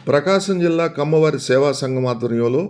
ప్రకాశం జిల్లా కమ్మవారి సేవా సంఘం ఆధ్వర్యంలో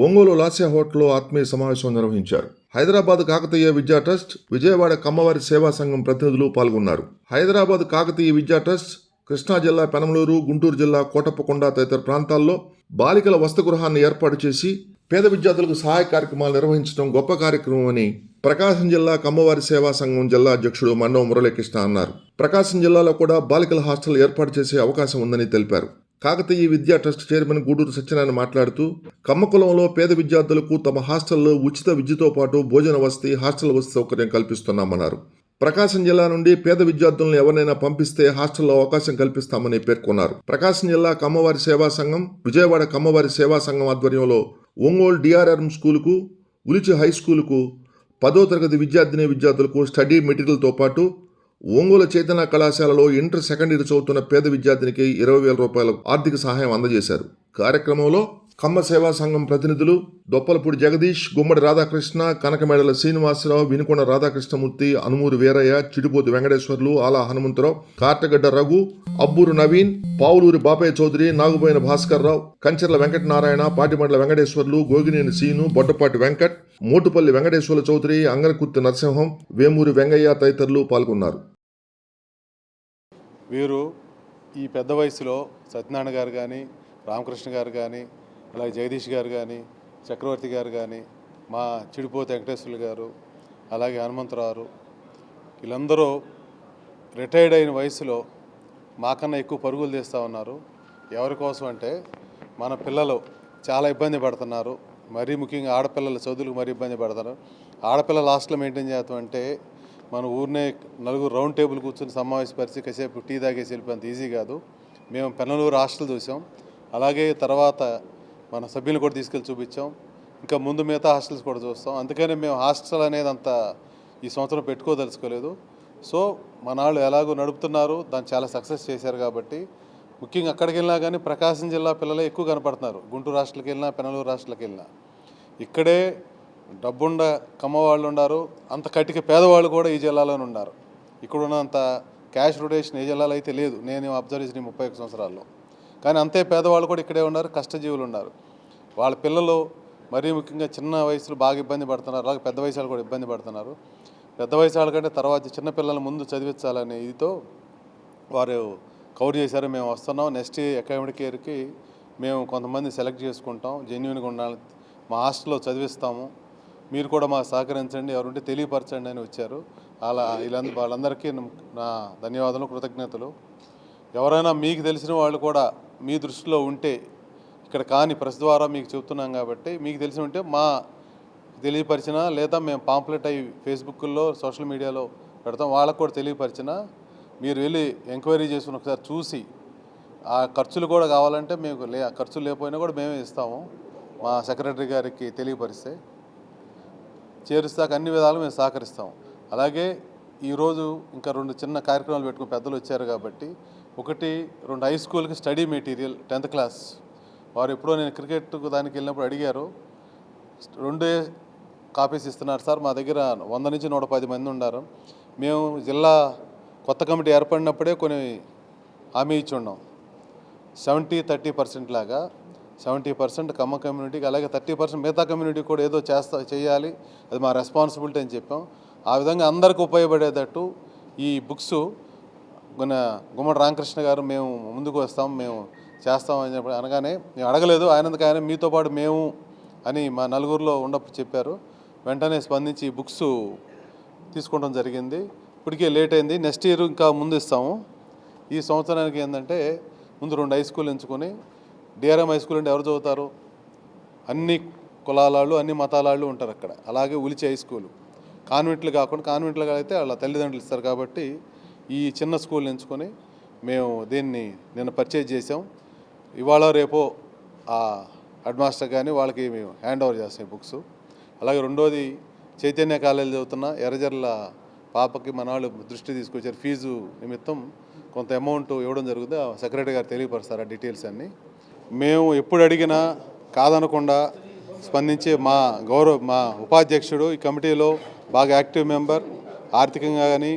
ఒంగోలు లాస్య హోటల్లో ఆత్మీయ సమావేశం నిర్వహించారు. హైదరాబాద్ కాకతీయ విద్యా ట్రస్ట్, విజయవాడ కమ్మవారి సేవా సంఘం ప్రతినిధులు పాల్గొన్నారు. హైదరాబాద్ కాకతీయ విద్యా ట్రస్ట్ కృష్ణా జిల్లా పెనమలూరు, గుంటూరు జిల్లా కోటప్పకొండ తదితర ప్రాంతాల్లో బాలికల వసతిగృహాన్ని ఏర్పాటు చేసి పేద విద్యార్థులకు సహాయ కార్యక్రమాలు నిర్వహించడం గొప్ప కార్యక్రమం అని ప్రకాశం జిల్లా కమ్మవారి సేవా సంఘం జిల్లా అధ్యక్షుడు మండవ మురళీకృష్ణ అన్నారు. ప్రకాశం జిల్లాలో కూడా బాలికల హాస్టల్ ఏర్పాటు చేసే అవకాశం ఉందని తెలిపారు. కాకతీయ విద్యా ట్రస్ట్ చైర్మన్ గూడూరు సత్యనారాయణ మాట్లాడుతూ కమ్మకులంలో పేద విద్యార్థులకు తమ హాస్టల్లో ఉచిత విద్యతో పాటు భోజన వసతి, హాస్టల్ వసతి సౌకర్యం కల్పిస్తున్నామన్నారు. ప్రకాశం జిల్లా నుండి పేద విద్యార్థులను ఎవరైనా పంపిస్తే హాస్టల్లో అవకాశం కల్పిస్తామని పేర్కొన్నారు. ప్రకాశం జిల్లా కమ్మవారి సేవా సంఘం, విజయవాడ కమ్మవారి సేవా సంఘం ఆధ్వర్యంలో ఒంగోలు డిఆర్ఆర్ఎం స్కూలుకు, ఉలిచి హై స్కూలుకు 10వ తరగతి విద్యార్థులకు స్టడీ మెటీరియల్తో పాటు ఒంగోలు చైతన్య కళాశాలలో ఇంటర్ సెకండ్ ఇయర్ చదువుతున్న పేద విద్యార్థినికి 20,000 రూపాయల ఆర్థిక సహాయం అందజేశారు. కార్యక్రమంలో కమ్మ సేవా సంఘం ప్రతినిధులు దొప్పలపూడి జగదీష్, గుమ్మడి రాధాకృష్ణ, కనకమేడల శ్రీనివాసరావు, వినుకొండ రాధాకృష్ణమూర్తి, అనుమూరు వీరయ్య, చిడిపోతు వెంకటేశ్వర్లు, ఆలా హనుమంతరావు, కార్టగడ్డ రఘు, అబ్బూరు నవీన్, పావులూరి బాపయ్య చౌదరి, నాగుబోయిన భాస్కర్రావు, కంచెర్ల వెంకటనారాయణ, పాటిమండల వెంకటేశ్వర్లు, గోగినేని సీను, బొడ్డపాటి వెంకట్, మోటుపల్లి వెంకటేశ్వర్ల చౌదరి, అంగనకుర్తి నరసింహం, వేమూరి వెంగయ్య తదితరులు పాల్గొన్నారు. వీరు ఈ పెద్ద వయసులో సత్యనారాయణ గారు కానీ, రామకృష్ణ గారు కానీ, అలాగే జగదీష్ గారు కానీ, చక్రవర్తి గారు కానీ, మా చిడిపోతి వెంకటేశ్వర్లు గారు, అలాగే హనుమంతరావు, వీళ్ళందరూ రిటైర్డ్ అయిన వయసులో మాకన్నా ఎక్కువ పరుగులు తీస్తూ ఉన్నారు. ఎవరి కోసం అంటే మన పిల్లలు చాలా ఇబ్బంది పడుతున్నారు. మరీ ముఖ్యంగా ఆడపిల్లల చదువులకు మరీ ఇబ్బంది పడుతున్నారు. ఆడపిల్లల హాస్టల్ మెయింటైన్ చేస్తామంటే మన ఊరినే నలుగురు రౌండ్ టేబుల్ కూర్చొని సమావేశపరిచి కాసేపు టీ తాగేసి వెళ్ళిపోయేంత ఈజీ కాదు. మేము పెనమలూరు హాస్టల్ చూసాం, అలాగే తర్వాత మన సభ్యులు కూడా తీసుకెళ్ళి చూపించాం. ఇంకా ముందు మిగతా హాస్టల్స్ కూడా చూస్తాం. అందుకని మేము హాస్టల్ అనేది అంత ఈ సంవత్సరం పెట్టుకోదలుచుకోలేదు. సో మన వాళ్ళు ఎలాగో నడుపుతున్నారు, దాన్ని చాలా సక్సెస్ చేశారు. కాబట్టి ముఖ్యంగా అక్కడికి వెళ్ళినా కానీ ప్రకాశం జిల్లా పిల్లలే ఎక్కువ కనపడుతున్నారు. గుంటూరు హాస్టల్కి వెళ్ళినా, పెనమలూరు హాస్టల్కి వెళ్ళినా ఇక్కడే డబ్బుండ కమ్మవాళ్ళు ఉన్నారు, అంత కట్టిక పేదవాళ్ళు కూడా ఈ జిల్లాలోనే ఉన్నారు. ఇక్కడున్నంత క్యాష్ రొటేషన్ ఏ జిల్లాలో అయితే లేదు, నేను అబ్జర్వ్ చేసిన 31 సంవత్సరాల్లో. కానీ అంతే పేదవాళ్ళు కూడా ఇక్కడే ఉన్నారు, కష్టజీవులు ఉన్నారు. వాళ్ళ పిల్లలు మరీ ముఖ్యంగా చిన్న వయసులో బాగా ఇబ్బంది పడుతున్నారు, అలాగే పెద్ద వయసు కూడా ఇబ్బంది పడుతున్నారు. పెద్ద వయసు వాళ్ళకంటే తర్వాత చిన్నపిల్లల ముందు చదివించాలనే ఇదితో వారు కవర్ చేశారు. మేము వస్తున్నాం, నెక్స్ట్ అకాడమిక్ ఇయర్కి మేము కొంతమంది సెలెక్ట్ చేసుకుంటాం, జెన్యూన్గా ఉండాలి, మా హాస్టల్లో చదివిస్తాము, మీరు కూడా మాకు సహకరించండి, ఎవరుంటే తెలియపరచండి అని వచ్చారు. అలా వాళ్ళందరికీ నా ధన్యవాదాలు, కృతజ్ఞతలు. ఎవరైనా మీకు తెలిసిన వాళ్ళు కూడా మీ దృష్టిలో ఉంటే ఇక్కడ కానీ ప్రెస్ ద్వారా మీకు చెప్తున్నాం కాబట్టి మీకు తెలిసి ఉంటే మా తెలియపరిచినా, లేదా మేము పాంప్లెట్ అయ్యి ఫేస్బుక్లో సోషల్ మీడియాలో పెడతాం, వాళ్ళకు కూడా తెలియపరిచినా మీరు వెళ్ళి ఎంక్వైరీ చేసుకుని ఒకసారి చూసి ఆ ఖర్చులు కూడా కావాలంటే మేము ఖర్చులు లేకపోయినా కూడా మేమే ఇస్తాము. మా సెక్రటరీ గారికి తెలియపరిస్తే చేరుస్తాక అన్ని విధాలు మేము సహకరిస్తాము. అలాగే ఈరోజు ఇంకా 2 చిన్న కార్యక్రమాలు పెట్టుకుని పెద్దలు వచ్చారు కాబట్టి, 1-2 హై స్కూల్కి స్టడీ మెటీరియల్ 10th క్లాస్ వారు ఎప్పుడో నేను క్రికెట్ దానికి వెళ్ళినప్పుడు అడిగారు, 2 కాపీస్ ఇస్తున్నారు సార్, మా దగ్గర 100 నుంచి 110 మంది ఉన్నారు. మేము జిల్లా కొత్త కమిటీ ఏర్పడినప్పుడే కొన్ని హామీ ఇచ్చి ఉన్నాం, 70-30% లాగా 70% కమ్మ కమ్యూనిటీకి, అలాగే 30% మిగతా కమ్యూనిటీకి కూడా ఏదో చేయాలి, అది మా రెస్పాన్సిబిలిటీ అని చెప్పాం. ఆ విధంగా అందరికీ ఉపయోగపడేటట్టు ఈ బుక్స్ గుమ్మడి రామకృష్ణ గారు మేము ముందుకు వస్తాం, మేము చేస్తామని చెప్పి అనగానే మేము అడగలేదు, ఆయనందుకు ఆయన మీతో పాటు మేము అని మా నలుగురిలో ఉన్నప్పుడు చెప్పారు. వెంటనే స్పందించి ఈ బుక్స్ తీసుకోవడం జరిగింది. ఇప్పటికే లేట్ అయింది, నెక్స్ట్ ఇయర్ ఇంకా ముందు ఇస్తాము. ఈ సంవత్సరానికి ఏంటంటే ముందు 2 హై స్కూల్ ఎంచుకొని, డిఆర్ఎం హై స్కూల్ అంటే ఎవరు చదువుతారు, అన్ని కులాలాళ్ళు అన్ని మతాలాళ్ళు ఉంటారు అక్కడ. అలాగే ఉలిచి హై స్కూలు కాన్వెంట్లు కాకుండా, కాన్వెంట్లు అయితే వాళ్ళ తల్లిదండ్రులు ఇస్తారు కాబట్టి ఈ చిన్న స్కూల్ ఎంచుకొని మేము దీన్ని నిన్న పర్చేజ్ చేసాం. ఇవాళ రేపో ఆ హెడ్ మాస్టర్ కానీ వాళ్ళకి మేము హ్యాండ్ ఓవర్ చేస్తాం బుక్స్. అలాగే రెండోది చైతన్య కాలేజీ చదువుతున్న ఎర్రజర్ల పాపకి మన వాళ్ళు దృష్టి తీసుకొచ్చారు, ఫీజు నిమిత్తం కొంత అమౌంట్ ఇవ్వడం జరుగుతుంది. సెక్రటరీ గారు తెలియపరుస్తారు ఆ డీటెయిల్స్ అన్నీ. మేము ఎప్పుడు అడిగినా కాదనకుండా స్పందించే మా ఉపాధ్యక్షుడు ఈ కమిటీలో బాగా యాక్టివ్ మెంబర్, ఆర్థికంగా కానీ,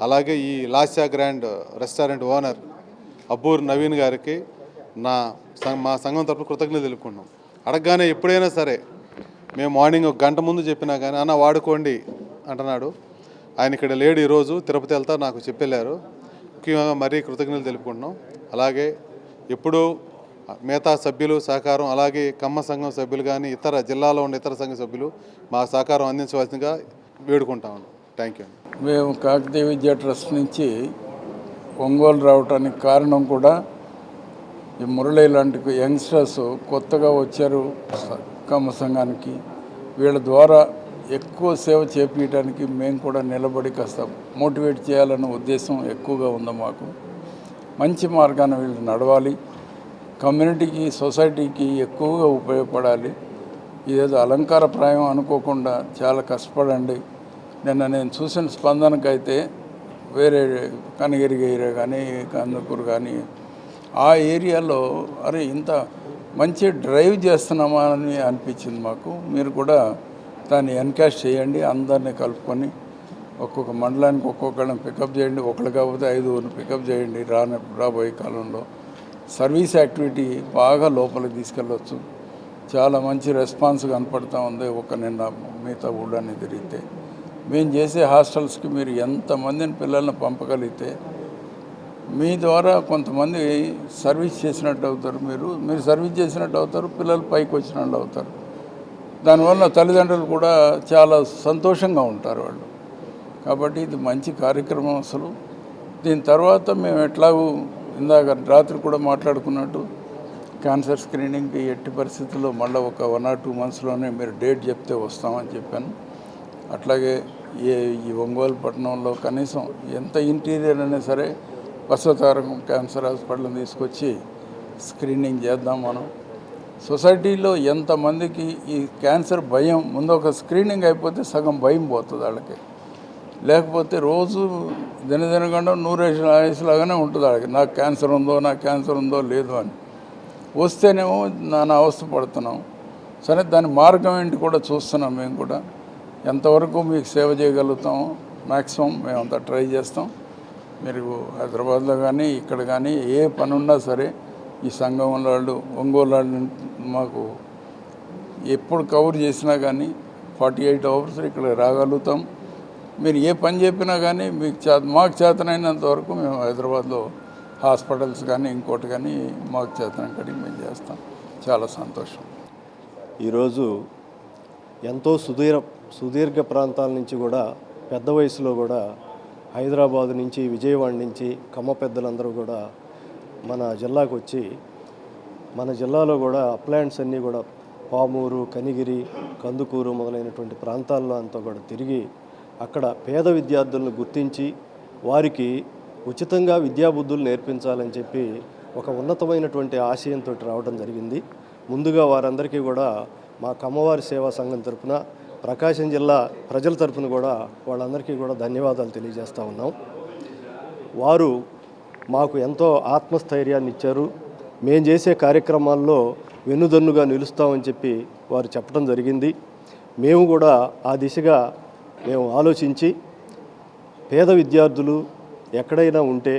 అలాగే ఈ Lasya grand restaurant owner Abburu Naveen గారికి మా సంఘం తరపున కృతజ్ఞతలు తెలుపుకుంటున్నాం. అడగగానే ఎప్పుడైనా సరే మేము మార్నింగ్ 1 గంట ముందు చెప్పినా కానీ అన్న వాడుకోండి అంటున్నాడు. ఆయన ఇక్కడ లేడు, ఈరోజు తిరుపతి వెళ్తా నాకు చెప్పెళ్ళారు. ముఖ్యంగా మరీ కృతజ్ఞతలు తెలుపుకుంటున్నాం. అలాగే ఎప్పుడూ మిగతా సభ్యులు సహకారం, అలాగే కమ్మ సంఘం సభ్యులు కానీ ఇతర జిల్లాలో ఉండే ఇతర సంఘ సభ్యులు మా సహకారం అందించవలసిందిగా వేడుకుంటాము. Thank you. మేము కాకతీయ విద్యా ట్రస్ట్ నుంచి ఒంగోలు రావడానికి కారణం కూడా ఈ మురళి లాంటి యంగ్స్టర్స్ కొత్తగా వచ్చారు కమ్మ సంఘానికి. వీళ్ళ ద్వారా ఎక్కువ సేవ చేపించడానికి మేము కూడా నిలబడి కాస్త మోటివేట్ చేయాలన్న ఉద్దేశం ఎక్కువగా ఉంది మాకు. మంచి మార్గాన్ని వీళ్ళు నడవాలి, కమ్యూనిటీకి సొసైటీకి ఎక్కువగా ఉపయోగపడాలి. ఇదేదో అలంకారప్రాయం అనుకోకుండా చాలా కష్టపడండి. నిన్న నేను చూసిన స్పందనకైతే వేరే కనగిరి ఏరియా కానీ కందుకూరు కానీ ఆ ఏరియాలో అరే ఇంత మంచి డ్రైవ్ చేస్తున్నామా అని అనిపించింది మాకు. మీరు కూడా దాన్ని ఎన్కాష్ చేయండి, అందరినీ కలుపుకొని ఒక్కొక్క మండలానికి ఒక్కొక్కళ్ళని పికప్ చేయండి. ఒకళ్ళు కాకపోతే 5 పికప్ చేయండి. రాబోయే కాలంలో సర్వీస్ యాక్టివిటీ బాగా లోపలికి తీసుకెళ్ళవచ్చు. చాలా మంచి రెస్పాన్స్ కనపడుతూ ఉంది. నిన్న మిగతా ఊళ్ళని తిరిగితే మేము చేసే హాస్టల్స్కి మీరు ఎంతమందిని పిల్లల్ని పంపగలిగితే మీ ద్వారా కొంతమంది సర్వీస్ చేసినట్టు అవుతారు. మీరు సర్వీస్ చేసినట్టు అవుతారు, పిల్లలు పైకి వచ్చినట్టు అవుతారు. దానివల్ల తల్లిదండ్రులు కూడా చాలా సంతోషంగా ఉంటారు వాళ్ళు. కాబట్టి ఇది మంచి కార్యక్రమం అసలు. దీని తర్వాత మేము ఎట్లాగూ ఇందాక రాత్రి కూడా మాట్లాడుకున్నట్టు క్యాన్సర్ స్క్రీనింగ్కి ఎట్టి పరిస్థితుల్లో మళ్ళీ ఒక 1 or 2 monthsలోనే మీరు డేట్ చెప్తే వస్తామని చెప్పాను. అట్లాగే ఈ ఒంగోలు పట్టణంలో కనీసం ఎంత ఇంటీరియర్ అయినా సరే బసవతారకం క్యాన్సర్ హాస్పిటల్ని తీసుకొచ్చి స్క్రీనింగ్ చేద్దాం మనం. సొసైటీలో ఎంతమందికి ఈ క్యాన్సర్ భయం, ముందు ఒక స్క్రీనింగ్ అయిపోతే సగం భయం పోతుంది వాళ్ళకి. లేకపోతే రోజు దినదినగండం 100 ఆయుస్లాగానే ఉంటుంది వాళ్ళకి. నాకు క్యాన్సర్ ఉందో లేదో అని. వస్తేనేమో నానా అవస్థ పడుతున్నాం. సరే దాని మార్గం ఏంటి కూడా చూస్తున్నాం. మేము కూడా ఎంతవరకు మీకు సేవ చేయగలుగుతామో మ్యాక్సిమం మేమంతా ట్రై చేస్తాం. మీరు హైదరాబాద్లో కానీ ఇక్కడ కానీ ఏ పని ఉన్నా సరే ఈ సంఘం వాళ్ళు ఒంగోలు వాళ్ళు మాకు ఎప్పుడు కవర్ చేసినా కానీ 48 hours ఇక్కడ రాగలుగుతాం. మీరు ఏ పని చెప్పినా కానీ మాకు చేతనైనంత వరకు మేము హైదరాబాద్లో హాస్పిటల్స్ కానీ ఇంకోటి కానీ మాకు చేతనక్కడికి మేము చేస్తాం. చాలా సంతోషం. ఈరోజు ఎంతో సుదీర్ఘ ప్రాంతాల నుంచి కూడా పెద్ద వయసులో కూడా హైదరాబాద్ నుంచి విజయవాడ నుంచి కమ్మ పెద్దలందరూ కూడా మన జిల్లాకు వచ్చి మన జిల్లాలో కూడా అప్లాంట్స్ అన్నీ కూడా పామూరు, కనిగిరి, కందుకూరు మొదలైనటువంటి ప్రాంతాల్లో అంతా కూడా తిరిగి అక్కడ పేద విద్యార్థులను గుర్తించి వారికి ఉచితంగా విద్యాబుద్ధులు నేర్పించాలని చెప్పి ఒక ఉన్నతమైనటువంటి ఆశయంతో రావడం జరిగింది. ముందుగా వారందరికీ కూడా మా కమ్మవారి సేవా సంఘం తరఫున, ప్రకాశం జిల్లా ప్రజల తరఫున కూడా వాళ్ళందరికీ కూడా ధన్యవాదాలు తెలియజేస్తూ ఉన్నాం. వారు మాకు ఎంతో ఆత్మస్థైర్యాన్ని ఇచ్చారు. మేము చేసే కార్యక్రమాల్లో వెన్నుదన్నుగా నిలుస్తామని చెప్పి వారు చెప్పడం జరిగింది. మేము కూడా ఆ దిశగా మేము ఆలోచించి పేద విద్యార్థులు ఎక్కడైనా ఉంటే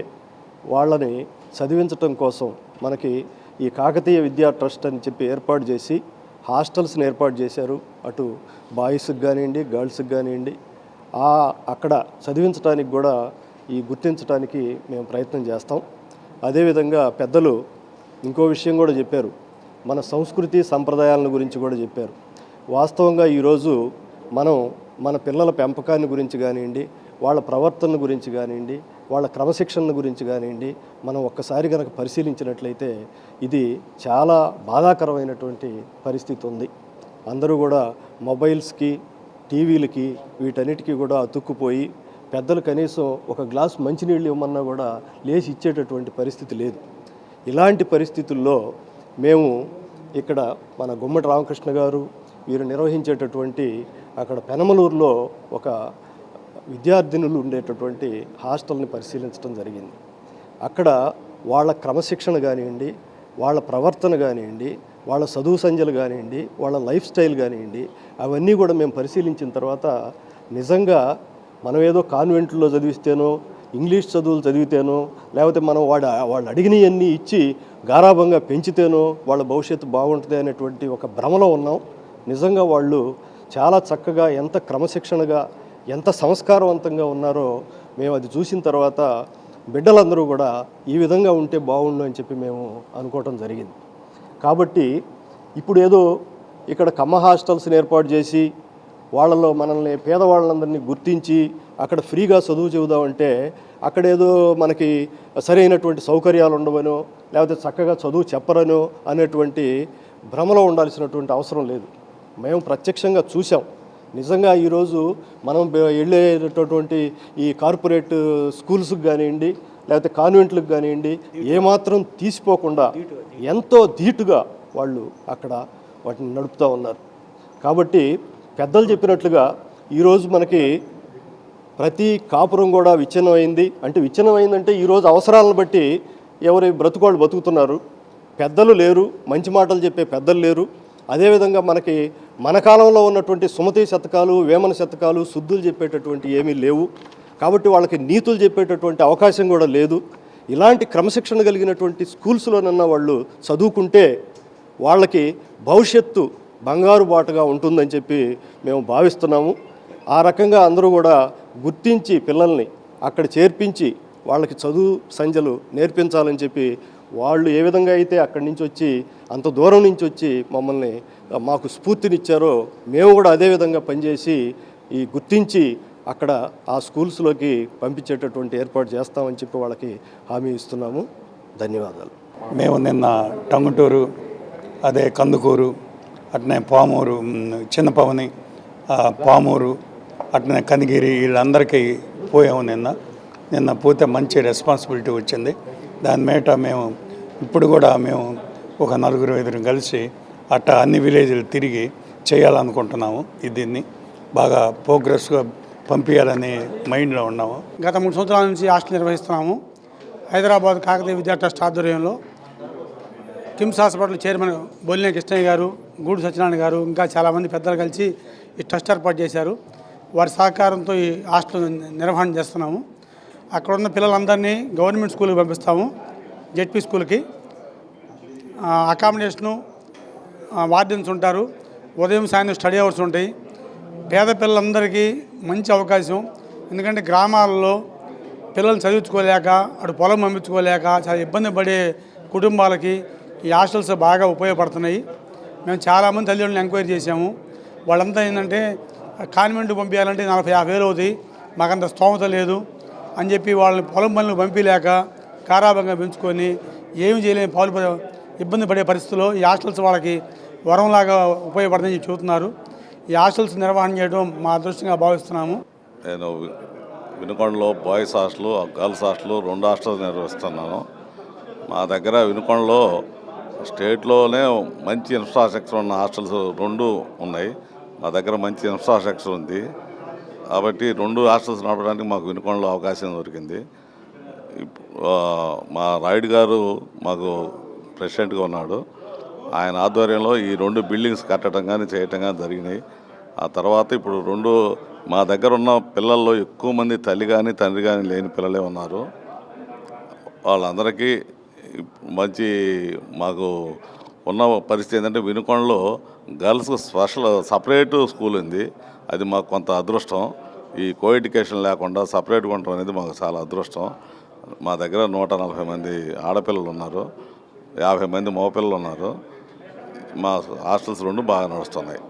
వాళ్ళని చదివించటం కోసం మనకి ఈ కాకతీయ విద్యా ట్రస్ట్ అని చెప్పి ఏర్పాటు చేసి హాస్టల్స్ని ఏర్పాటు చేశారు. అటు బాయ్స్కి కానివ్వండి, గర్ల్స్కి కానివ్వండి, అక్కడ చదివించడానికి కూడా ఈ గుర్తించడానికి మేము ప్రయత్నం చేస్తాం. అదేవిధంగా పెద్దలు ఇంకో విషయం కూడా చెప్పారు, మన సంస్కృతి సంప్రదాయాలను గురించి కూడా చెప్పారు. వాస్తవంగా ఈరోజు మనం మన పిల్లల పెంపకాన్ని గురించి కానివ్వండి, వాళ్ళ ప్రవర్తన గురించి కానివ్వండి, వాళ్ళ క్రమశిక్షణ గురించి కానివ్వండి, మనం ఒక్కసారి కనుక పరిశీలించినట్లయితే ఇది చాలా బాధాకరమైనటువంటి పరిస్థితి ఉంది. అందరూ కూడా మొబైల్స్కి, టీవీలకి, వీటన్నిటికీ కూడా అతుక్కుపోయి పెద్దలు కనీసం ఒక గ్లాసు మంచినీళ్ళు ఇవ్వమన్నా కూడా లేచి ఇచ్చేటటువంటి పరిస్థితి లేదు. ఇలాంటి పరిస్థితుల్లో మేము ఇక్కడ మన గుమ్మడి రామకృష్ణ గారు వీరు నిర్వహించేటటువంటి అక్కడ పెనమలూరులో ఒక విద్యార్థినులు ఉండేటటువంటి హాస్టల్ని పరిశీలించడం జరిగింది. అక్కడ వాళ్ళ క్రమశిక్షణ కానివ్వండి, వాళ్ళ ప్రవర్తన కానివ్వండి, వాళ్ళ చదువు సంధ్యలు కానివ్వండి, వాళ్ళ లైఫ్ స్టైల్ కానివ్వండి, అవన్నీ కూడా మేము పరిశీలించిన తర్వాత నిజంగా మనం ఏదో కాన్వెంట్లో చదివిస్తేనో, ఇంగ్లీష్ చదువులు చదివితేనో, లేకపోతే మనం వాళ్ళు అడిగినవన్నీ ఇచ్చి గారాభంగా పెంచితేనో వాళ్ళ భవిష్యత్తు బాగుంటుంది అనేటువంటి ఒక భ్రమలో ఉన్నాం. నిజంగా వాళ్ళు చాలా చక్కగా, ఎంత క్రమశిక్షణగా, ఎంత సంస్కారవంతంగా ఉన్నారో మేము అది చూసిన తర్వాత బిడ్డలందరూ కూడా ఈ విధంగా ఉంటే బాగుండు అని చెప్పి మేము అనుకోవటం జరిగింది. కాబట్టి ఇప్పుడు ఏదో ఇక్కడ కమ్మ హాస్టల్స్ని ఏర్పాటు చేసి వాళ్ళలో మనల్ని పేదవాళ్ళందరినీ గుర్తించి అక్కడ ఫ్రీగా చదువు చెబుదామంటే అక్కడేదో మనకి సరైనటువంటి సౌకర్యాలు ఉండవనో లేకపోతే చక్కగా చదువు చెప్పరనో అనేటువంటి భ్రమలో ఉండాల్సినటువంటి అవసరం లేదు. మేము ప్రత్యక్షంగా చూసాం. నిజంగా ఈరోజు మనం వెళ్ళేటటువంటి ఈ కార్పొరేట్ స్కూల్స్కి కానివ్వండి, లేకపోతే కాన్వెంట్లకు కానివ్వండి, ఏమాత్రం తీసిపోకుండా ఎంతో ధీటుగా వాళ్ళు అక్కడ వాటిని నడుపుతూ ఉన్నారు. కాబట్టి పెద్దలు చెప్పినట్లుగా ఈరోజు మనకి ప్రతి కాపురం కూడా విచ్ఛిన్నమైంది. అంటే విచ్ఛిన్నమైందంటే ఈరోజు అవసరాలను బట్టి ఎవరి బ్రతుకోళ్ళు బతుకుతున్నారు. పెద్దలు లేరు, మంచి మాటలు చెప్పే పెద్దలు లేరు. అదేవిధంగా మనకి మన కాలంలో ఉన్నటువంటి సుమతి శతకాలు, వేమన శతకాలు, శుద్ధులు చెప్పేటటువంటి ఏమీ లేవు. కాబట్టి వాళ్ళకి నీతులు చెప్పేటటువంటి అవకాశం కూడా లేదు. ఇలాంటి క్రమశిక్షణ కలిగినటువంటి స్కూల్స్లోనన్నా వాళ్ళు చదువుకుంటే వాళ్ళకి భవిష్యత్తు బంగారు బాటగా ఉంటుందని చెప్పి మేము భావిస్తున్నాము. ఆ రకంగా అందరూ కూడా గుర్తించి పిల్లల్ని అక్కడ చేర్పించి వాళ్ళకి చదువు సంధ్యలు నేర్పించాలని చెప్పి వాళ్ళు ఏ విధంగా అయితే అక్కడి నుంచి వచ్చి అంత దూరం నుంచి వచ్చి మమ్మల్ని మాకు స్ఫూర్తినిచ్చారో మేము కూడా అదే విధంగా పనిచేసి ఈ గుర్తించి అక్కడ ఆ స్కూల్స్లోకి పంపించేటటువంటి ఏర్పాటు చేస్తామని చెప్పి వాళ్ళకి హామీ ఇస్తున్నాము. ధన్యవాదాలు. మేము నిన్న టంగుటూరు, అదే కందుకూరు, అట్నే పామూరు, చిన్నపవని, పామూరు, అట్నే కనిగిరి వీళ్ళందరికీ పోయాము. నిన్న పోతే మంచి రెస్పాన్సిబిలిటీ వచ్చింది. దాని మేట మేము ఇప్పుడు కూడా మేము ఒక 4-5 కలిసి అట్టా అన్ని విలేజ్లు తిరిగి చేయాలనుకుంటున్నాము. దీన్ని బాగా ప్రోగ్రెస్గా పంపించాలని మైండ్లో ఉన్నాము. గత 3 సంవత్సరాల నుంచి హాస్టల్ నిర్వహిస్తున్నాము. హైదరాబాద్ కాకతీయ విద్యా ట్రస్ట్ ఆధ్వర్యంలో కిమ్స్ హాస్పిటల్ చైర్మన్ బొల్లిన కృష్ణయ్య గారు, గూడు సత్యనారాయణ గారు, ఇంకా చాలామంది పెద్దలు కలిసి ఈ ట్రస్ట్ ఏర్పాటు చేశారు. వారి సహకారంతో ఈ హాస్టల్ నిర్వహణ చేస్తున్నాము. అక్కడ ఉన్న పిల్లలందరినీ గవర్నమెంట్ స్కూల్కి పంపిస్తాము, జెడ్పీ స్కూల్కి. అకామిడేషను, వార్డెన్స్ ఉంటారు. ఉదయం సాయంత్రం స్టడీ అవర్స్ ఉంటాయి. పేద పిల్లలందరికీ మంచి అవకాశం. ఎందుకంటే గ్రామాల్లో పిల్లల్ని చదివించుకోలేక, అటు పొలం పంపించుకోలేక చాలా ఇబ్బంది పడే కుటుంబాలకి ఈ హాస్టల్స్ బాగా ఉపయోగపడుతున్నాయి. మేము చాలామంది తల్లిదండ్రులను ఎంక్వైరీ చేశాము. వాళ్ళంతా ఏంటంటే కాన్వెంట్కి పంపించాలంటే 40-50 వేలు అవుతాయి, మాకంత స్తోమత లేదు అని చెప్పి వాళ్ళని పొలం పనులకు పంపించలేక గారాబంగా పెంచుకొని ఏమి చేయలేని ఇబ్బంది పడే పరిస్థితుల్లో ఈ హాస్టల్స్ వాళ్ళకి వరంలాగా ఉపయోగపడుతుందని చెబుతున్నారు. ఈ హాస్టల్స్ నిర్వహణ చేయడం మా అదృష్టంగా భావిస్తున్నాము. నేను వినుకొండలో boys hostel, girls hostel 2 hostels నిర్వహిస్తున్నాను. మా దగ్గర వినుకొండలో స్టేట్లోనే మంచి ఇన్ఫ్రాస్ట్రక్చర్ ఉన్న హాస్టల్స్ 2 ఉన్నాయి. మా దగ్గర మంచి ఇన్ఫ్రాస్ట్రక్చర్ ఉంది కాబట్టి 2 హాస్టల్స్ నడపడానికి మాకు వినుకొండలో అవకాశం దొరికింది. మా రాయుడు గారు మాకు ప్రెసిడెంట్గా ఉన్నాడు. ఆయన ఆధ్వర్యంలో ఈ 2 బిల్డింగ్స్ కట్టడం కానీ చేయటం కానీ జరిగినాయి. ఆ తర్వాత ఇప్పుడు 2 మా దగ్గర ఉన్న పిల్లల్లో ఎక్కువ మంది తల్లి కానీ తండ్రి కానీ లేని పిల్లలే ఉన్నారు. వాళ్ళందరికీ మంచి మాకు ఉన్న పరిస్థితి ఏంటంటే వినుకొండలో గర్ల్స్ స్పెషల్ సపరేట్ స్కూల్ ఉంది. అది మాకు కొంత అదృష్టం. ఈ కో ఎడ్యుకేషన్ లేకుండా సపరేట్గా ఉండటం అనేది మాకు చాలా అదృష్టం. మా దగ్గర 140 మంది ఆడపిల్లలు ఉన్నారు, 50 మంది మగపిల్లలు ఉన్నారు. మా హాస్టల్స్ 2 బాగా నడుస్తున్నాయి.